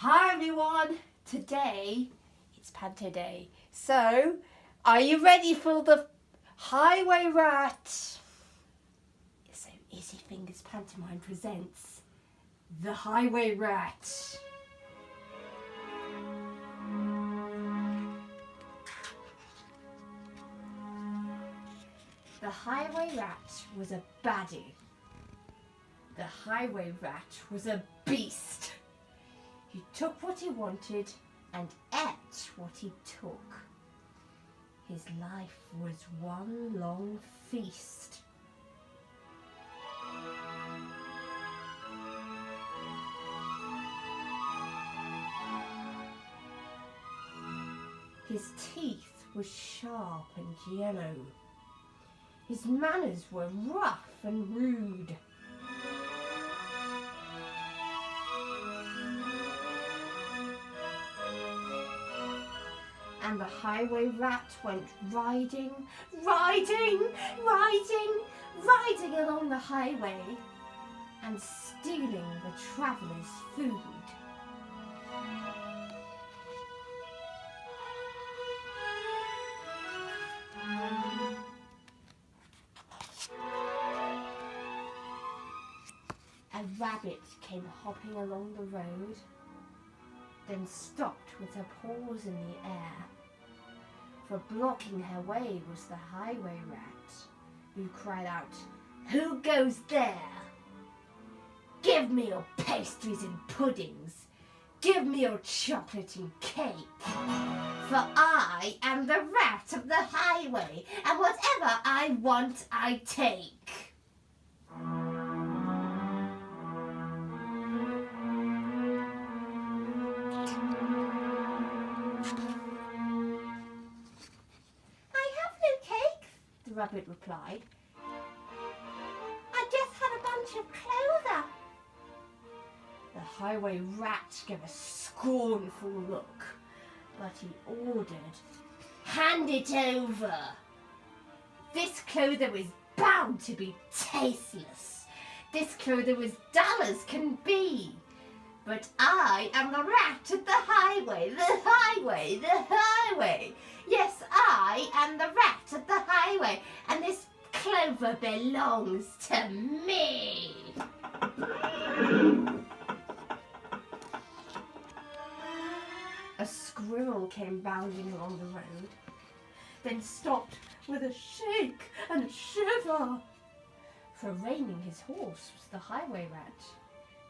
Hi everyone! Today it's Panto Day. So, are you ready for the Highway Rat? So, Easy Fingers Pantomime presents the Highway Rat. The Highway Rat was a baddie. The Highway Rat was a beast. He took what he wanted and ate what he took. His life was one long feast. His teeth were sharp and yellow. His manners were rough and rude. And the Highway Rat went riding along the highway and stealing the travellers' food. A rabbit came hopping along the road, then stopped with her paws in the air. For blocking her way was the Highway Rat, who cried out, "Who goes there? Give me your pastries and puddings. Give me your chocolate and cake. For I am the rat of the highway, and whatever I want, I take." The rabbit replied. "I just had a bunch of clover." The Highway Rat gave a scornful look, but he ordered, "Hand it over. This clother is bound to be tasteless. This clother is dull as can be. But I am the rat of the highway, the highway, the highway. Yes, I am the rat of the highway, and this clover belongs to me." A squirrel came bounding along the road, then stopped with a shake and a shiver. For reining his horse was the Highway Rat,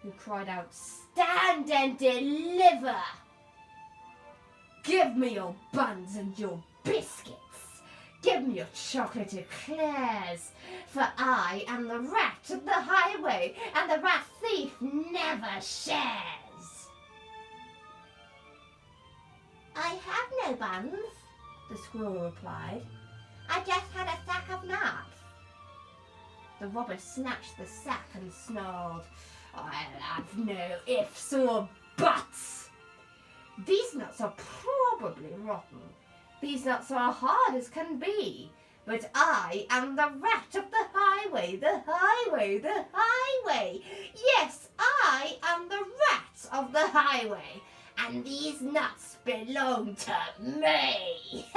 who cried out, "Stand and deliver! Give me your buns and your biscuits. Give me your chocolate eclairs. For I am the rat of the highway, and the rat thief never shares." "I have no buns," the squirrel replied. "I just had a sack of nuts." The robber snatched the sack and snarled, "I'll have no ifs or buts. These nuts are probably rotten. These nuts are hard as can be. But I am the rat of the highway, the highway, the highway. Yes, I am the rat of the highway, and these nuts belong to me."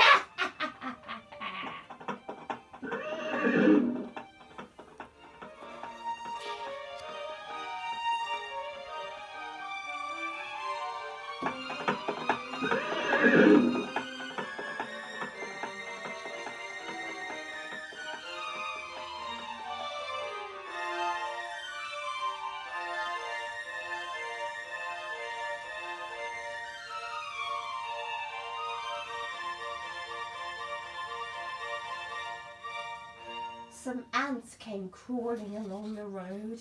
Some ants came crawling along the road.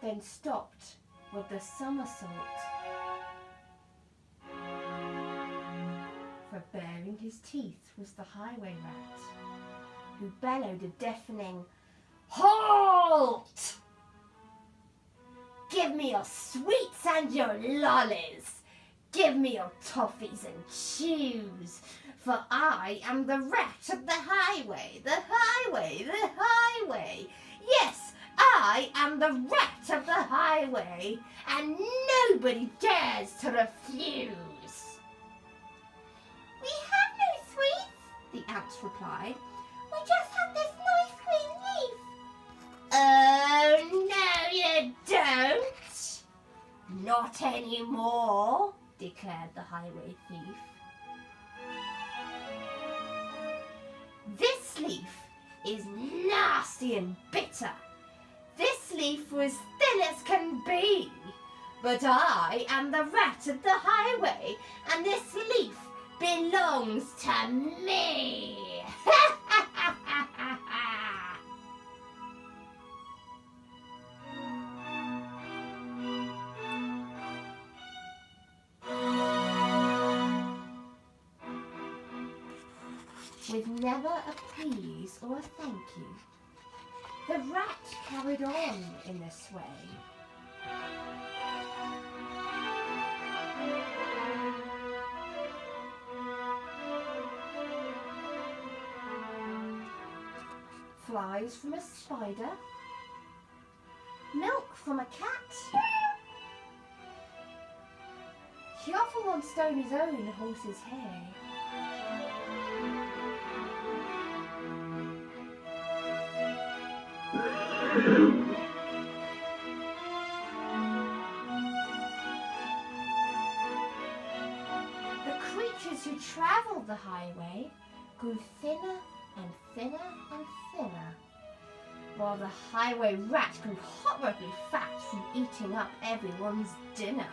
Then stopped with a somersault. For baring his teeth was the Highway Rat, who bellowed a deafening, "Halt! Give me your sweets and your lollies. Give me your toffees and chews, for I am the rat of the highway, the highway, the am the rat of the highway, and nobody dares to refuse. We have no sweets, the ants replied. We just have this nice green leaf. Oh, no you don't. Not anymore, declared the highway thief. This leaf is nasty and bitter. This leaf was thin as can be. But I am the rat of the highway, and this leaf belongs to me. With never a please or a thank you, the rat carried on in this way. Flies from a spider, milk from a cat. He often wants to own his own horse's hay. The creatures who travelled the highway grew thinner and thinner and thinner, while the highway rat grew horribly fat from eating up everyone's dinner.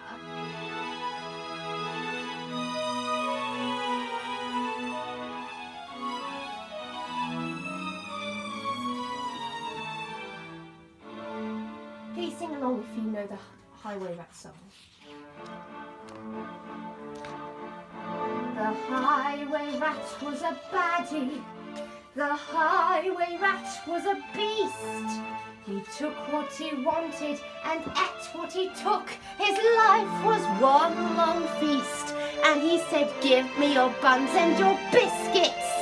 Please sing along if you know the highway rat song. The highway rat was a baddie. The highway rat was a beast. He took what he wanted and ate what he took. His life was one long feast. And he said, give me your buns and your biscuits.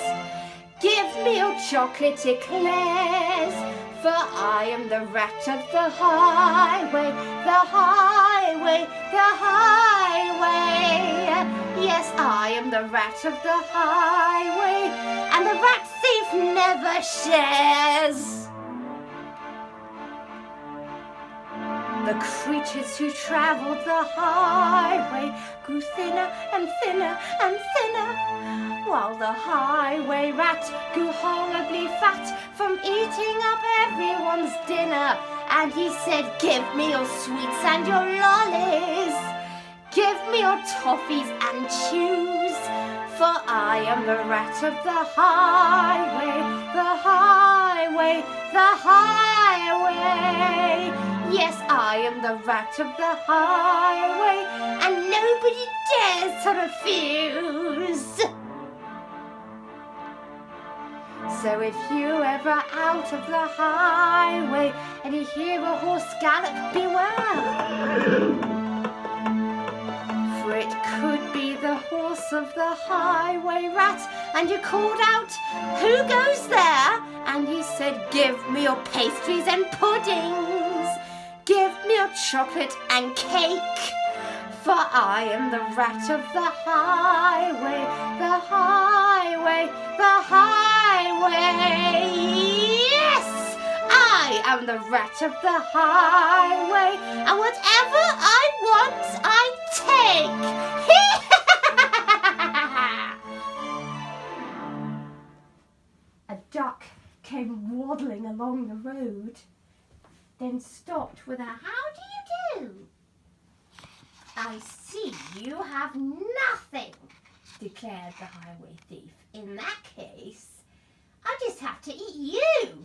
Give me your chocolate eclairs. For I am the rat of the highway, the highway, the highway. Yes, I am the rat of the highway, and the rat thief never shares. The creatures who travelled the highway grew thinner and thinner and thinner, while the highway rat grew horribly fat from eating up everyone's dinner. And he said, give me your sweets and your lollies. Give me your toffees and chews. For I am the rat of the highway, the highway, the highway. Yes, I am the rat of the highway, and nobody dares to refuse. So if you ever out of the highway and you hear a horse gallop, beware. For it could be the horse of the highway rat, and you called out, who goes there? And he said, give me your pastries and puddings. Give me your chocolate and cake. For I am the rat of the highway, the highway, the highway. Yes, I am the rat of the highway, and whatever I want, I take. A duck came waddling along the road, then stopped with a how do you do? I see you have nothing, declared the highway thief. In that case, I just have to eat you.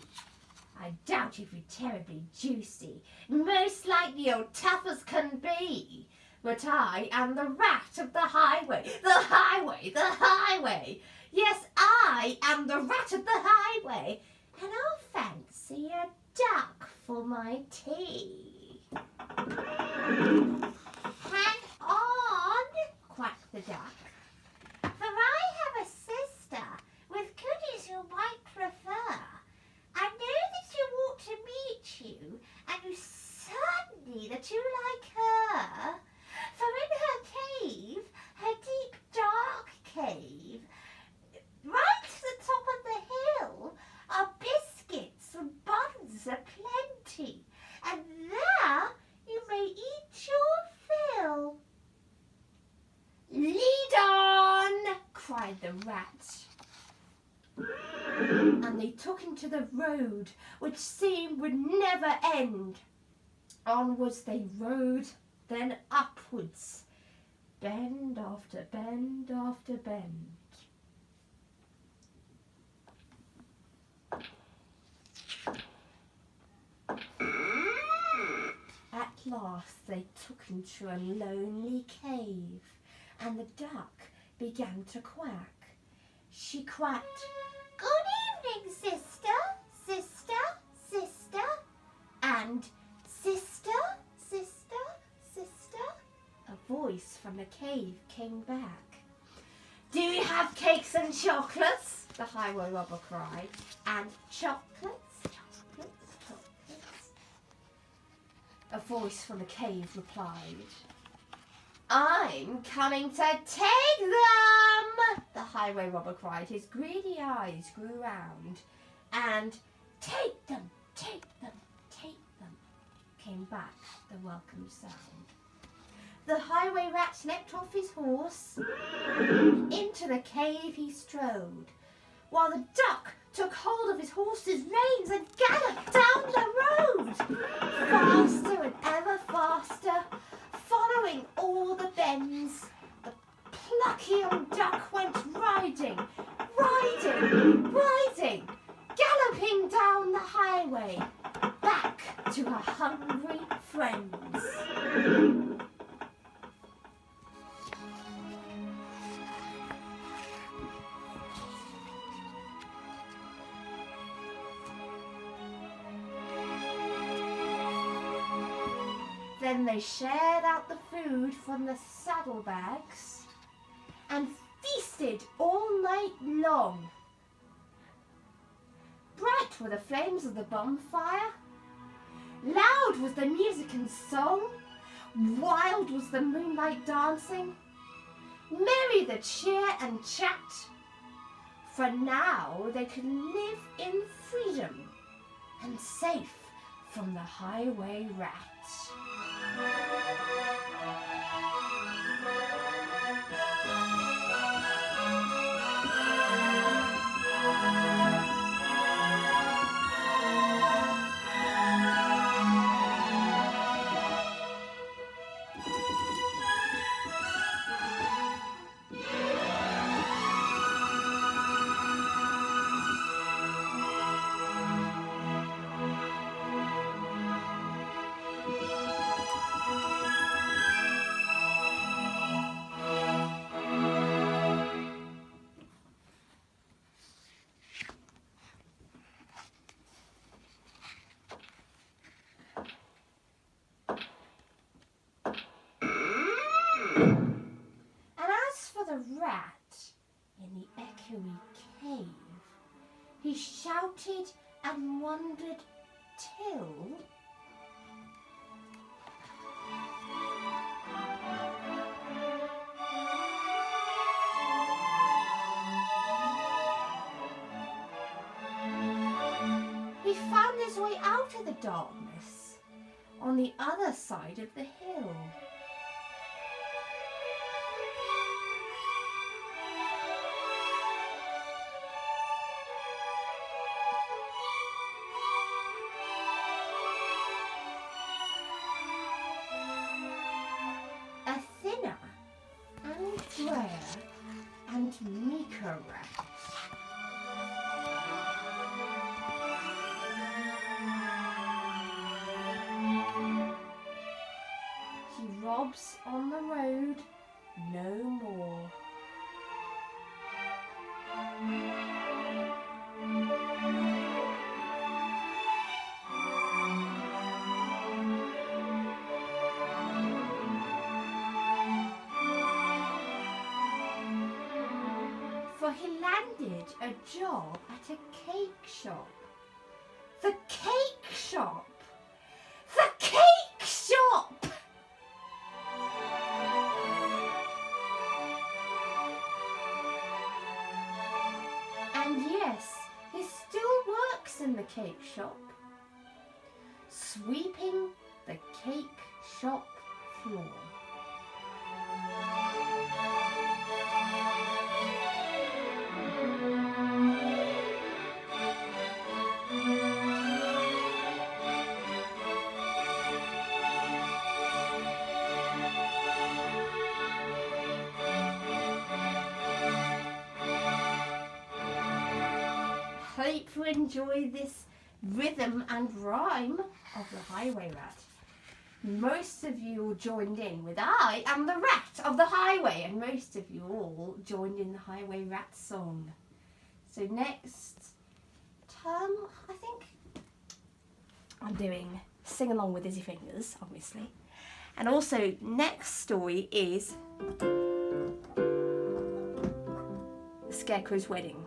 I doubt if you're terribly juicy. Most likely you're tough as can be. But I am the rat of the highway, the highway, the highway. Yes, I am the rat of the highway, and I'll fancy a duck for my tea. Hang on, quacked the duck, for I have a sister with goodies you might prefer. I know that you ought to meet you, and you they took him to the road, which seemed would never end. Onwards they rode, then upwards, bend after bend after bend. At last they took him to a lonely cave, and the duck began to quack. She quacked, "Good evening, sister, sister, sister," and "Sister, sister, sister." A voice from the cave came back. "Do you have cakes and chocolates?" the highway robber cried. And chocolates, chocolates, chocolates. A voice from the cave replied, "I'm coming to take them!" the highway robber cried. His greedy eyes grew round, and "Take them, take them, take them," came back the welcome sound. The highway rat leapt off his horse. Into the cave he strode, while the duck took hold of his horse's reins and galloped down the road, faster and ever faster, following all the bends. The plucky young duck went riding, riding, riding, galloping down the highway, back to her hungry friends. Then they shared out the food from the saddlebags and feasted all night long. Bright were the flames of the bonfire, loud was the music and song, wild was the moonlight dancing, merry the cheer and chat, for now they could live in freedom and safe from the highway rat. In the echoey cave, he shouted and wondered till he found his way out of the darkness on the other side of the hill. And meeker rat. He robs on the road no more. For he landed a job at a cake shop. The cake shop! The cake shop! And yes, he still works in the cake shop, sweeping the cake shop floor. enjoy this rhythm and rhyme of the highway rat. Most of you all joined in with I am the rat of the highway, and most of you all joined in the highway rat song. So next term, I think I'm doing Sing Along with Dizzy Fingers, obviously. And also next story is The Scarecrow's Wedding.